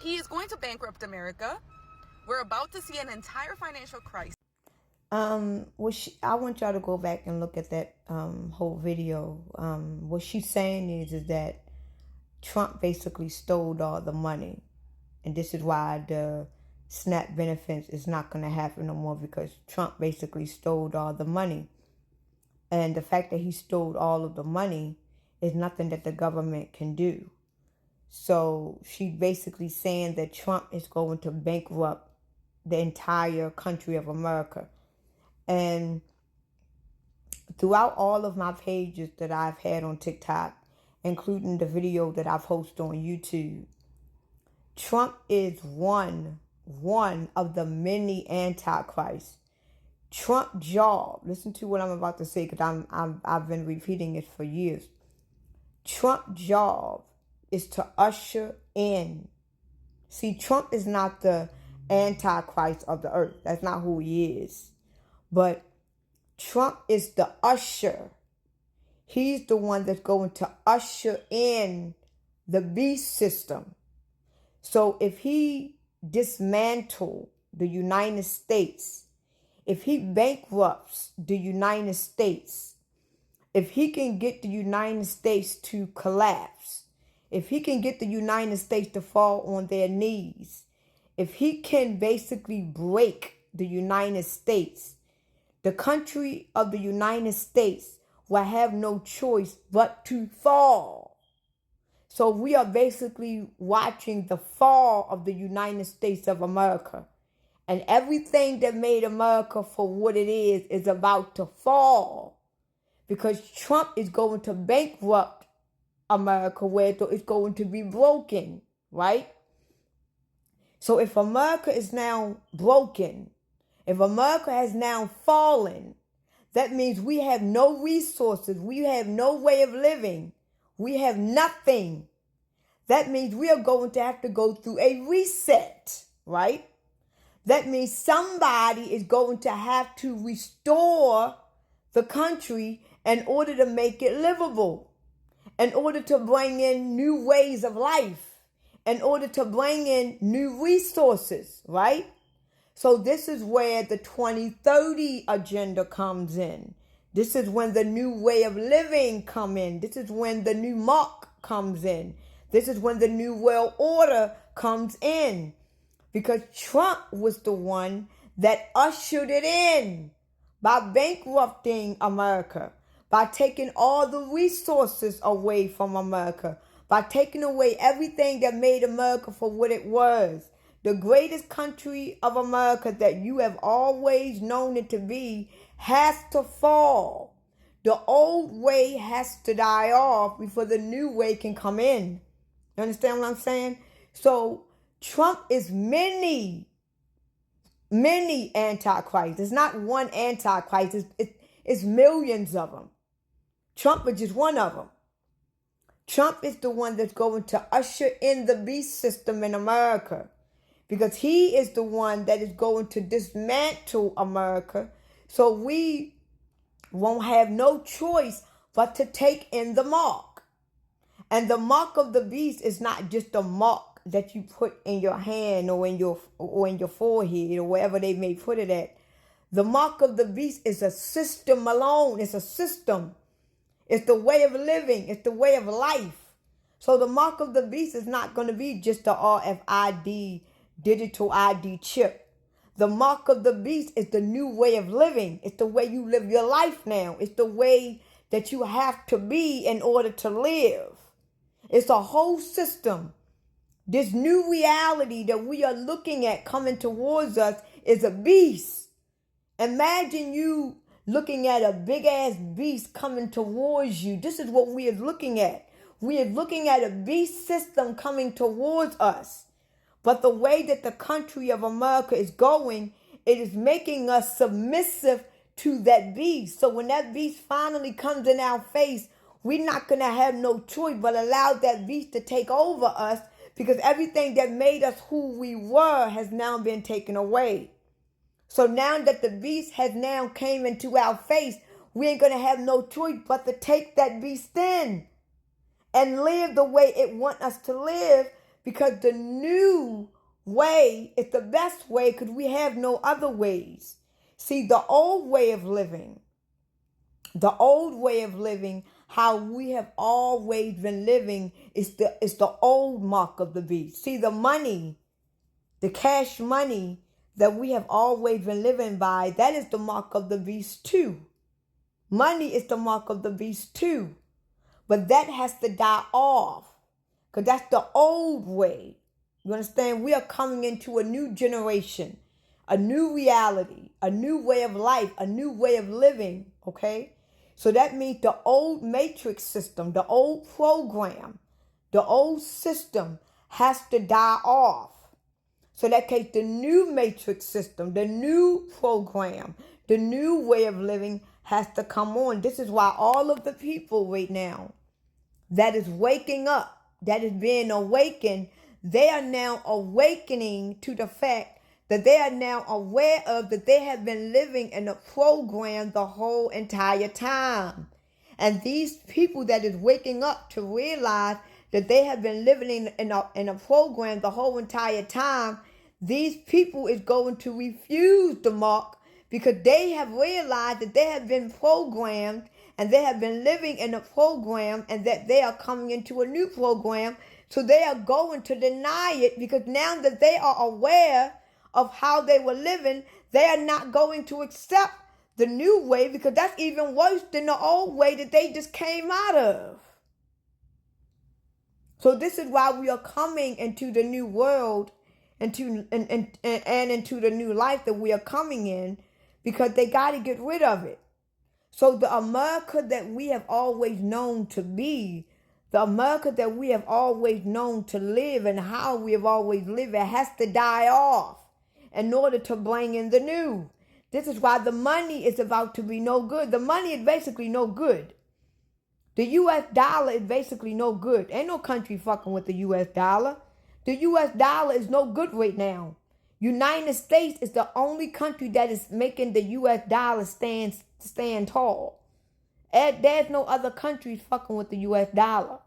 He is going to bankrupt America. We're about to see an entire financial crisis. I want y'all to go back and look at that whole video. What she's saying is that Trump basically stole all the money, and this is why the SNAP benefits is not going to happen no more, because Trump basically stole all the money. And the fact that he stole all of the money is nothing that the government can do. So she's basically saying that Trump is going to bankrupt the entire country of America. And throughout all of my pages that I've had on TikTok, including the video that I've posted on YouTube, Trump is one of the many antichrists. Trump job, listen to what I'm about to say, because I've been repeating it for years. Trump job is to usher in. See, Trump is not the antichrist of the earth. That's not who he is. But Trump is the usher. He's the one that's going to usher in the beast system. So if he dismantle the United States, if he bankrupts the United States, if he can get the United States to collapse, if he can get the United States to fall on their knees, if he can basically break the United States, the country of the United States will have no choice but to fall. So we are basically watching the fall of the United States of America. And everything that made America for what it is about to fall. Because Trump is going to bankrupt America, where it's going to be broken, right? So if America is now broken, if America has now fallen, that means we have no resources. We have no way of living. We have nothing. That means we are going to have to go through a reset, right? That means somebody is going to have to restore the country in order to make it livable, in order to bring in new ways of life, in order to bring in new resources, right? So this is where the 2030 agenda comes in. This is when the new way of living come in. This is when the new mark comes in. This is when the new world order comes in. Because Trump was the one that ushered it in by bankrupting America, by taking all the resources away from America, by taking away everything that made America for what it was. The greatest country of America that you have always known it to be has to fall. The old way has to die off before the new way can come in. You understand what I'm saying? So Trump is many antichrists. It's not one antichrist. It's millions of them. Trump is just one of them. Trump is the one that's going to usher in the beast system in America, because he is the one that is going to dismantle America. So we won't have no choice but to take in the mark. And the mark of the beast is not just a mark that you put in your hand or in your forehead or wherever they may put it at. The mark of the beast is a system alone. It's a system. It's the way of living. It's the way of life. So the mark of the beast is not going to be just the RFID digital ID chip. The mark of the beast is the new way of living. It's the way you live your life now. It's the way that you have to be in order to live. It's a whole system. This new reality that we are looking at coming towards us is a beast. Imagine you looking at a big ass beast coming towards you. This is what we are looking at. We are looking at a beast system coming towards us. But the way that the country of America is going, it is making us submissive to that beast. So when that beast finally comes in our face, we're not going to have no choice but allow that beast to take over us, because everything that made us who we were has now been taken away. So now that the beast has now came into our face, we ain't going to have no choice but to take that beast in and live the way it wants us to live, because the new way is the best way because we have no other ways. See, the old way of living, how we have always been living is the old mark of the beast. See, the money, the cash money that we have always been living by, that is the mark of the beast too. Money is the mark of the beast too. But that has to die off because that's the old way. You understand? We are coming into a new generation, a new reality, a new way of life, a new way of living, okay? So that means the old matrix system, the old program, the old system has to die off. So that case, the new matrix system, the new program, the new way of living has to come on. This is why all of the people right now that is waking up, that is being awakened, they are now awakening to the fact that they are now aware of that they have been living in a program the whole entire time. And these people that is waking up to realize that they have been living in a program the whole entire time, these people is going to refuse the mark because they have realized that they have been programmed and they have been living in a program and that they are coming into a new program. So they are going to deny it because now that they are aware of how they were living, they are not going to accept the new way because that's even worse than the old way that they just came out of. So this is why we are coming into the new world and into the new life that we are coming in, because they got to get rid of it. So the America that we have always known to be, the America that we have always known to live and how we have always lived, it has to die off in order to bring in the new. This is why the money is about to be no good. The money is basically no good. The U.S. dollar is basically no good. Ain't no country fucking with the U.S. dollar. The U.S. dollar is no good right now. United States is the only country that is making the U.S. dollar stand tall. There's no other countries fucking with the U.S. dollar.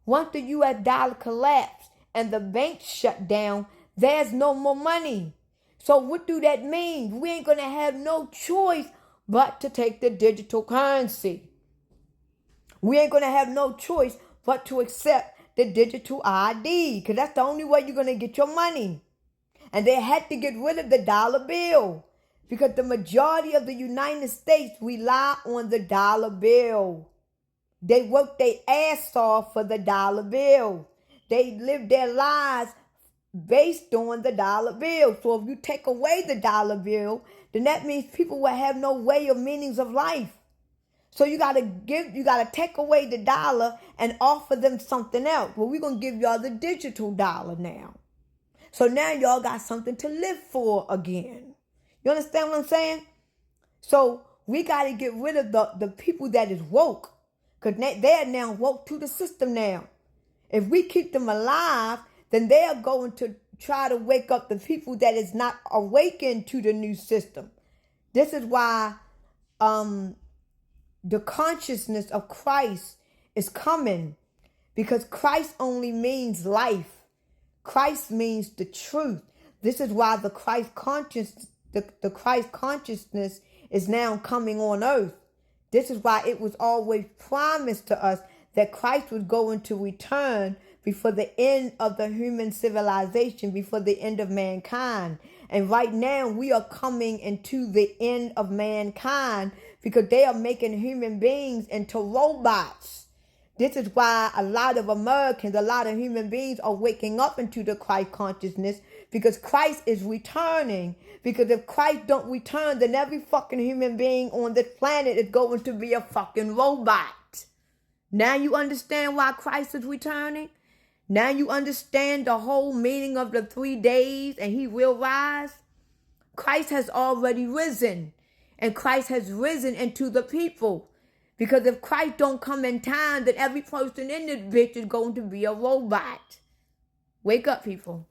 Once the U.S. dollar collapsed and the banks shut down, there's no more money. So what do that mean? We ain't going to have no choice but to take the digital currency. We ain't going to have no choice but to accept the digital ID, because that's the only way you're going to get your money. And they had to get rid of the dollar bill because the majority of the United States rely on the dollar bill. They work their ass off for the dollar bill. They live their lives based on the dollar bill. So if you take away the dollar bill, then that means people will have no way or meanings of life. So you gotta take away the dollar and offer them something else. Well, we're gonna give y'all the digital dollar now. So now y'all got something to live for again. You understand what I'm saying? So we gotta get rid of the people that is woke, because they are now woke to the system now. If we keep them alive, then they are going to try to wake up the people that is not awakened to the new system. This is why the consciousness of Christ is coming, because Christ only means life. Christ means the truth. This is why the Christ consciousness is now coming on earth. This is why it was always promised to us that Christ was going to return before the end of the human civilization, before the end of mankind. And right now we are coming into the end of mankind because they are making human beings into robots. This is why a lot of Americans, a lot of human beings are waking up into the Christ consciousness, because Christ is returning. Because if Christ don't return, then every fucking human being on this planet is going to be a fucking robot. Now you understand why Christ is returning? Now you understand the whole meaning of the 3 days and he will rise? Christ has already risen, and Christ has risen into the people. Because if Christ don't come in time, then every person in this bitch is going to be a robot. Wake up, people.